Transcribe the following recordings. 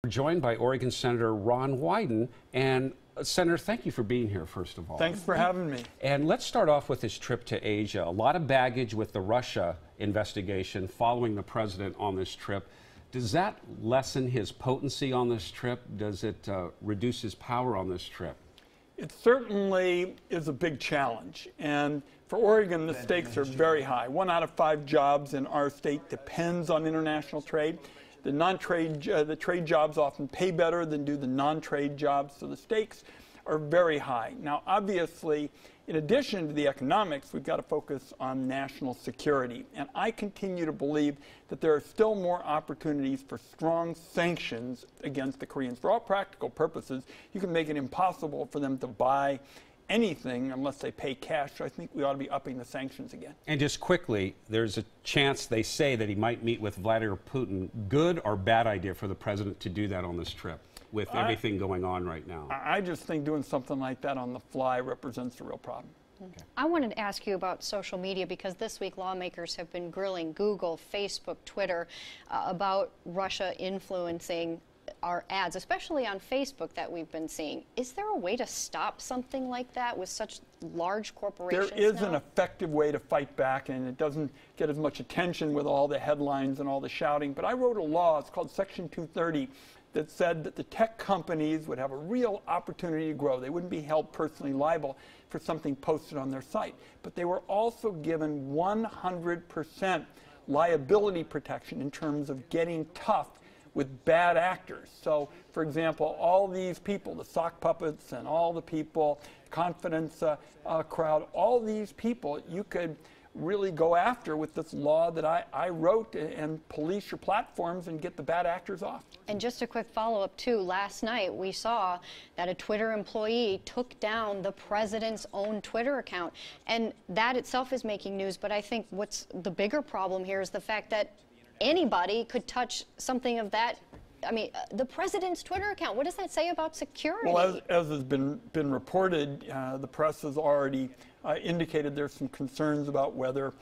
We're joined by Oregon Senator Ron Wyden. And Senator, thank you for being here, first of all. Thanks for having me. And let's start off with this trip to Asia. A lot of baggage with the Russia investigation following the president on this trip. Does that lessen his potency on this trip? Does it reduce his power on this trip? It certainly is a big challenge. And for Oregon, the stakes are very high. 1 out of 5 jobs in our state depends on international trade. The trade jobs often pay better than do the non-trade jobs, so the stakes are very high. Now, obviously, in addition to the economics, we've got to focus on national security. And I continue to believe that there are still more opportunities for strong sanctions against the Koreans. For all practical purposes, you can make it impossible for them to buy anything unless they pay cash. So I think we ought to be upping the sanctions again. And just quickly, there's a chance they say that he might meet with Vladimir Putin. Good or bad idea for the president to do that on this trip with everything going on right now? I just think doing something like that on the fly represents a real problem. Okay. I wanted to ask you about social media because this week lawmakers have been grilling Google, Facebook, Twitter about Russia influencing our ads, especially on Facebook that we've been seeing. Is there a way to stop something like that with such large corporations? There is an effective way to fight back, and it doesn't get as much attention with all the headlines and all the shouting. But I wrote a law, it's called Section 230, that said that the tech companies would have a real opportunity to grow. They wouldn't be held personally liable for something posted on their site. But they were also given 100% liability protection in terms of getting tough with bad actors. So, for example, all these people, the sock puppets and all the people, confidence crowd, all these people you could really go after with this law that I wrote and police your platforms and get the bad actors off. And just a quick follow-up, too. Last night we saw that a Twitter employee took down the president's own Twitter account. And that itself is making news. But I think what's the bigger problem here is the fact that anybody could touch something of that. I mean, the president's Twitter account, what does that say about security? Well, as has been reported, the press has already indicated there's some concerns about whether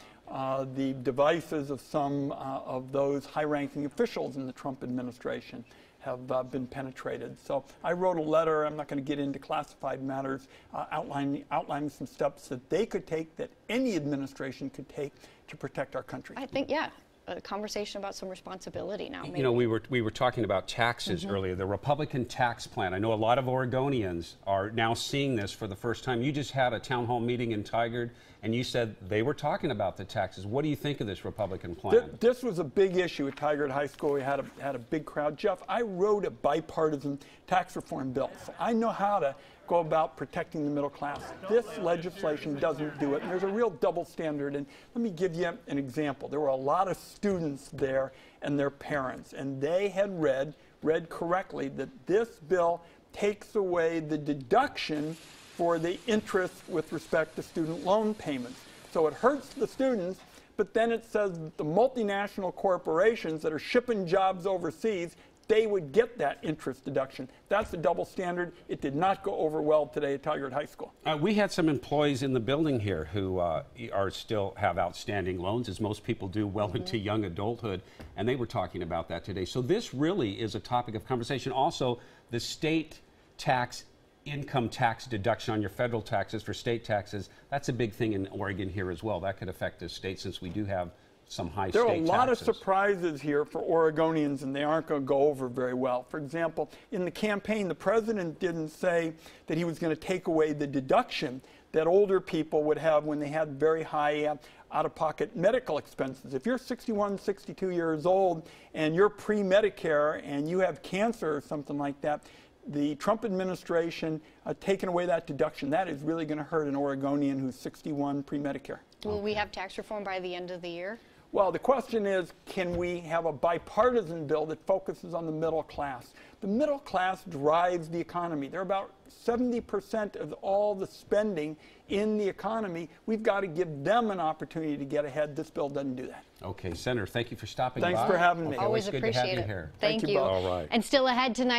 the devices of some of those high-ranking officials in the Trump administration have been penetrated. So I wrote a letter, I'm not going to get into classified matters, outlining some steps that they could take, that any administration could take to protect our country. I think, yeah. A conversation about some responsibility now. Maybe. You know, we were talking about taxes earlier. The Republican tax plan. I know a lot of Oregonians are now seeing this for the first time. You just had a town hall meeting in Tigard, and you said they were talking about the taxes. What do you think of this Republican plan? This was a big issue at Tigard High School. We had a big crowd. Jeff, I wrote a bipartisan tax reform bill. So I know how to go about protecting the middle class. This legislation doesn't do it, and there's a real double standard. And let me give you an example. There were a lot of students there and their parents, and they had read correctly that this bill takes away the deduction for the interest with respect to student loan payments. So it hurts the students, but then it says that the multinational corporations that are shipping jobs overseas, they would get that interest deduction. That's a double standard. It did not go over well today at Tigard High School. We had some employees in the building here who still have outstanding loans, as most people do well into young adulthood, and they were talking about that today. So this really is a topic of conversation. Also, the state tax, income tax deduction on your federal taxes for state taxes, that's a big thing in Oregon here as well. That could affect the state since we do have some high state taxes. There are a lot of surprises here for Oregonians, and they aren't going to go over very well. For example, in the campaign, the president didn't say that he was going to take away the deduction that older people would have when they had very high out-of-pocket medical expenses. If you're 61, 62 years old and you're pre-Medicare and you have cancer or something like that, the Trump administration taking away that deduction, that is really going to hurt an Oregonian who's 61 pre-Medicare. Will we have tax reform by the end of the year? Well, the question is, can we have a bipartisan bill that focuses on the middle class? The middle class drives the economy. They're about 70% of all the spending in the economy. We've got to give them an opportunity to get ahead. This bill doesn't do that. Okay, Senator, thank you for stopping by. Thanks for having me. Always good appreciate to have it. you here. Thank you. Both. All right. And still ahead tonight.